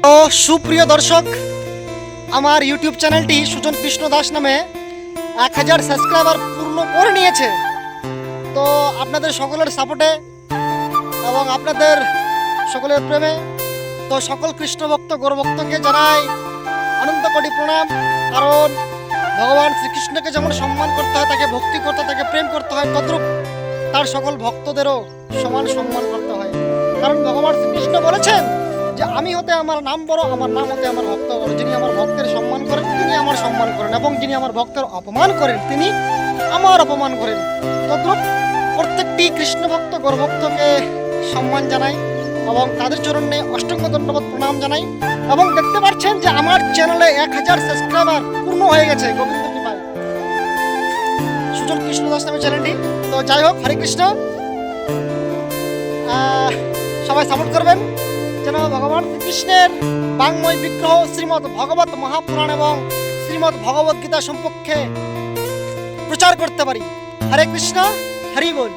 তো সুপ্রিয় দর্শক, আমার ইউটিউব চ্যানেলটি সুজন কৃষ্ণ দাস নামে 1000 সাবস্ক্রাইবার পূর্ণ করে নিয়েছে। তো আপনাদের সকলের সাপোর্টে এবং আপনাদের সকলের প্রেমে তো সকল কৃষ্ণ ভক্ত গৌরভক্তকে জানাই আনন্দ কোটি প্রণাম। কারণ ভগবান শ্রীকৃষ্ণকে যেমন সম্মান করতে হয়, তাকে ভক্তি করতে হয়, তাকে প্রেম করতে হয়, তদ্রূপ তার সকল ভক্তদেরও সমান সম্মান করতে হয়। কারণ ভগবান শ্রীকৃষ্ণ বলেছেন যে আমি হতে আমার নাম বড়, আমার নাম হতে আমার ভক্ত বড়। যিনি আমার ভক্তের সম্মান করেন তিনি আমার সম্মান করেন, এবং যিনি আমার ভক্তের অপমান করেন তিনি আমার অপমান করেন। তদ্রূপ প্রত্যেকটি কৃষ্ণ ভক্ত গৌরভক্তকে সম্মান জানাই এবং তাদের চরণে অষ্টঙ্গ দণ্ডবত প্রণাম জানাই। এবং দেখতে পাচ্ছেন যে আমার চ্যানেলে 1000 সাবস্ক্রাইবার পূর্ণ হয়ে গেছে গোবিন্দ কৃপায়, সুজন কৃষ্ণ দাস নামে চ্যানেলটি। তো যাই হোক, হরে কৃষ্ণ। সবাই সাপোর্ট করবেন যেন ভগবান শ্রীকৃষ্ণের বাংময় বিগ্রহ শ্রীমৎ ভগবত মহাপুরাণ এবং শ্রীমৎ ভগবত গীতা সম্পর্কে প্রচার করতে পারি। হরে কৃষ্ণ, হরি বল।